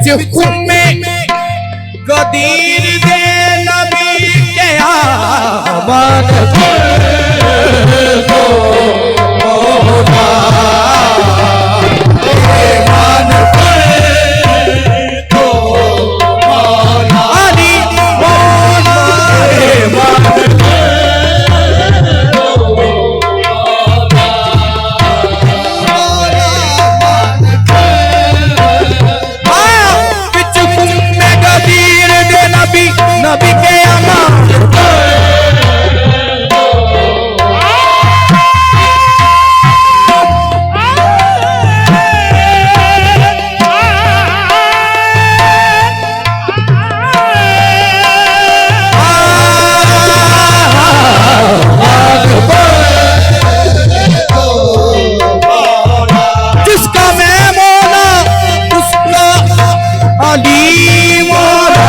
में गदीर दे नबी के आमद को मोहना ईमान को मोहना अली मोहना ईमान नबी के जिसका मैं मौला उसका अली मौला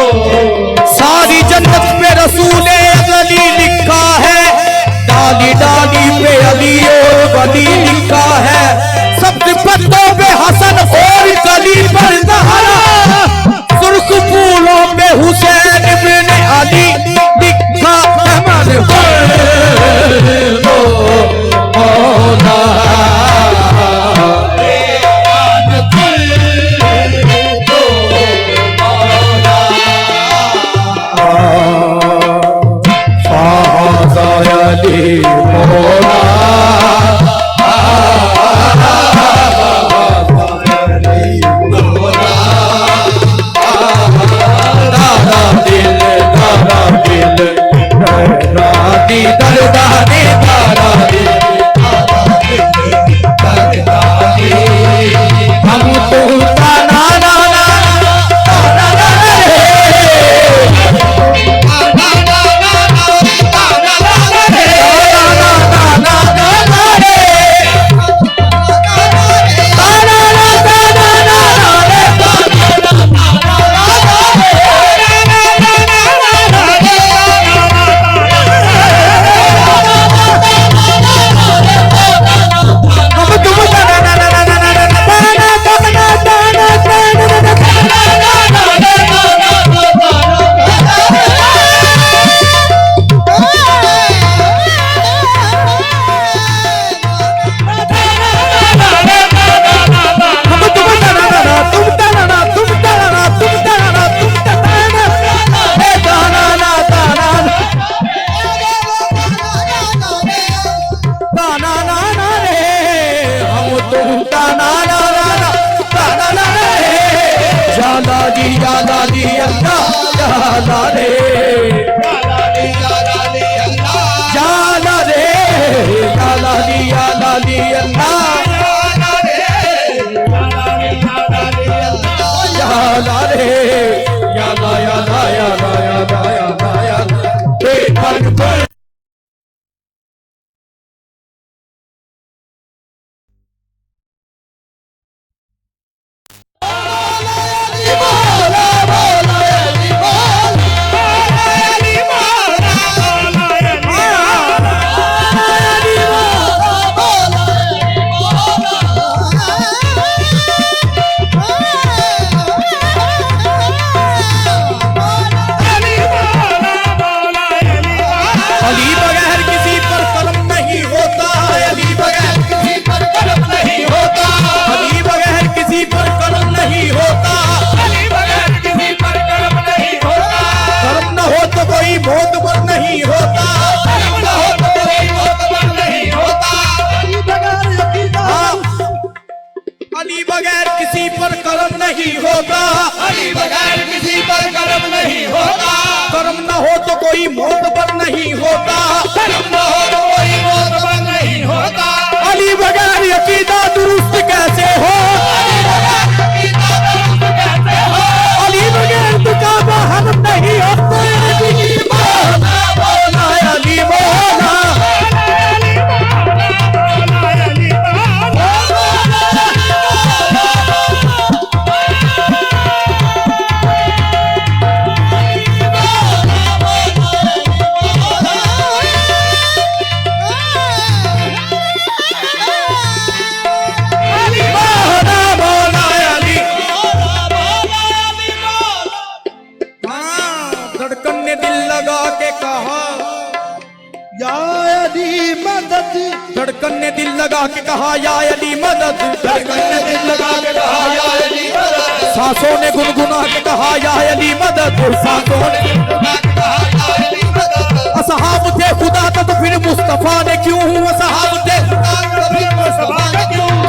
सारी जन्नत पे रसूले अली लिखा है, डाली डाली पे अली और वली लिखा है, सब पत्तों पे हसन और कली पर ज़हरा, सुर्ख फूलों पे हुसैन बिन अली लिखा हमारे धड़कन ने दिल लगा के कहा या अली मदद, धड़कन ने दिल लगा के कहा या अली मदद, सांसों ने गुनगुना के कहा या अली मदद, सांसों ने गुनगुना के कहा या अली मदद। असहाब थे खुदा का तो फिर मुस्तफा ने क्यों हूँ, असहाब थे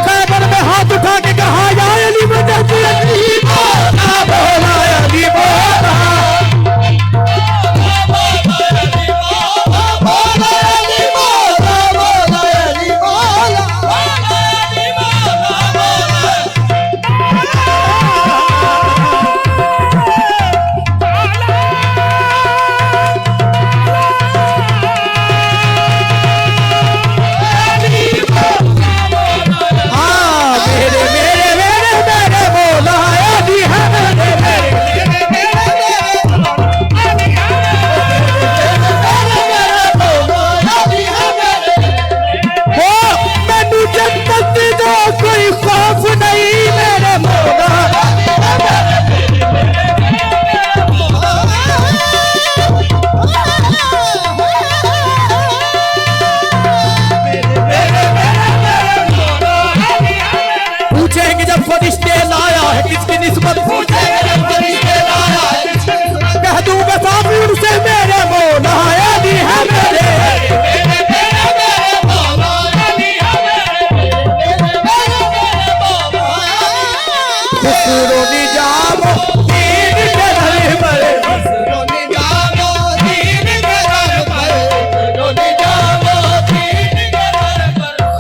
खैबर में हाथ उठा के कहा या अली मदद, अली बोला बोला अली बोला।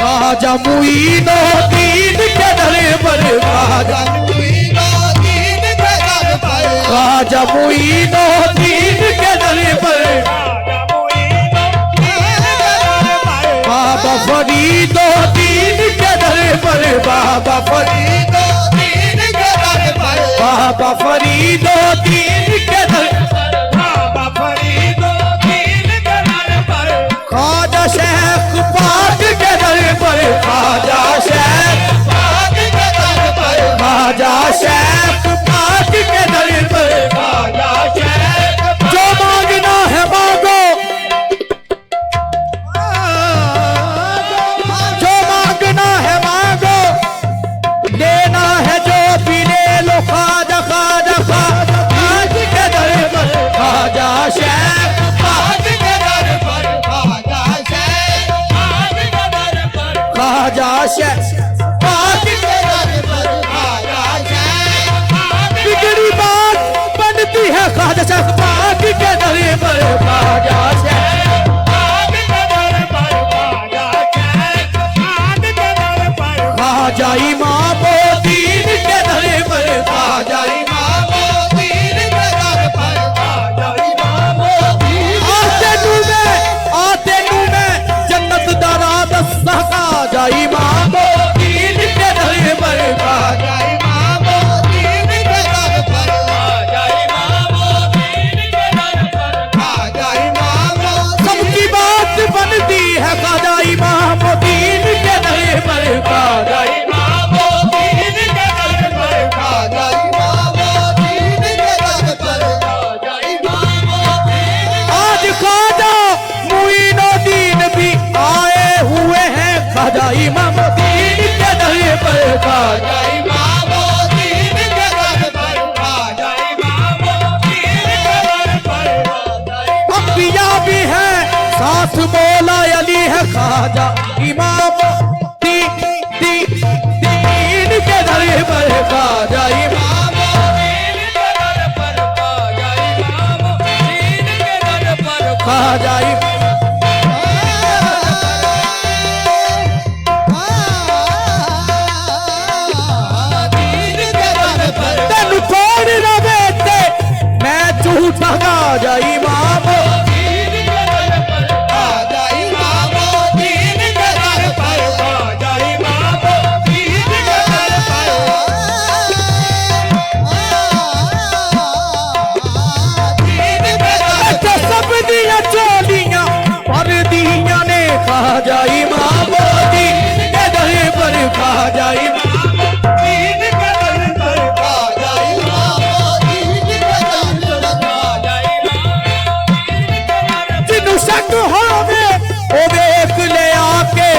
ख्वाजा मुईनुद्दीन के दर पर, ख्वाजा मुईनुद्दीन के दर पर, बाबा फरीदुद्दीन के दर पर, बाबा फरीदुद्दीन के दर पर, बाबा फरीदुद्दीन के दर पर, ख्वाजा शेख पाक के दर पर, ख्वाजा शेख पाक के दर पर, ख्वाजा शेख पाक के दर पर, ख्वाजा शेख जो मांगना है मांगो, जो मांगना है मांगो, लेना है जो भी ले लो, ख्वाजा ख्वाजा ख्वाजा पाक के दर पर, ख्वाजा शेख पाक के दर पर, ख्वाजा शेख पाक के दर पर, ख्वाजा शेख पाक के दर पर, ख्वाजा शेख बिगड़ी बात बनती है ख्वाजा शेख पाक के दर पर, ख्वाजा शेख पाक के दर पर, ख्वाजा शेख पाक के दर पर, ख्वाजा इमामुद्दीन के दर पर, ख्वाजा इमामुद्दीन के दर पर, ख्वाजा इमामुद्दीन आते नू में जन्नत दारा दस्ता, ख्वाजा इमामुद्दीन के दर पर, ख्वाजा इमामुद्दीन के दर पर, ख्वाजा इमामुद्दीन के दर पर, ख्वाजा इमामुद्दीन सबकी बात बनती है ख्वाजा इमामुद्दीन के दर पर, ख्वाजा इमामुद्दीन के दर पर, ख्वाजा इमामुद्दीन के दर पर, ख्वाजा इमामुद्दीन आज ख्वाजा मुईनुद्दीन भी आए हुए हैं, ख्वाजा इमामुद्दीन के दर पर, ख्वाजा इमामुद्दीन के दर पर, ख्वाजा इमामुद्दीन के दर पर, अंबिया भी है साथ मौला अली है, ख्वाजा इमामुद्दीन के दर पर, ख्वाजा इमामुद्दीन के दर पर, ख्वाजा इमामुद्दीन के दर पर, ख्वाजा तेन छोड़ ना बेटे मैं झूठा, ख्वाजा इमामुद्दीन के दर पर, ख्वाजा इमामुद्दीन के दर पर, ख्वाजा इमामुद्दीन के दर पर, सब दिया चोलियां पर दिया ने, ख्वाजा इमामुद्दीन के दर पर, ख्वाजा इमामुद्दीन के दर पर, ख्वाजा इमामुद्दीन के दर पर, जिन्हों शक होवे ओ देख ले आके,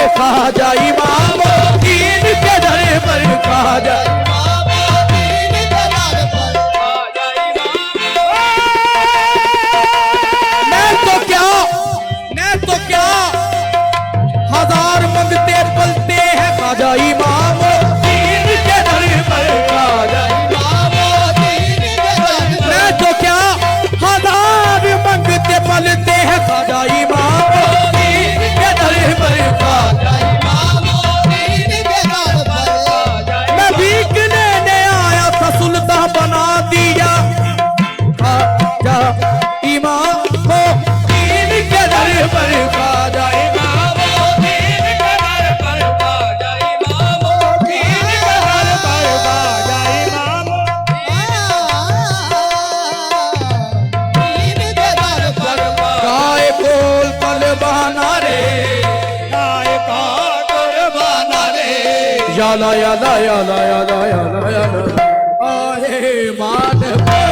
यादा यादा यादा यादा यादा यादा आहे माधव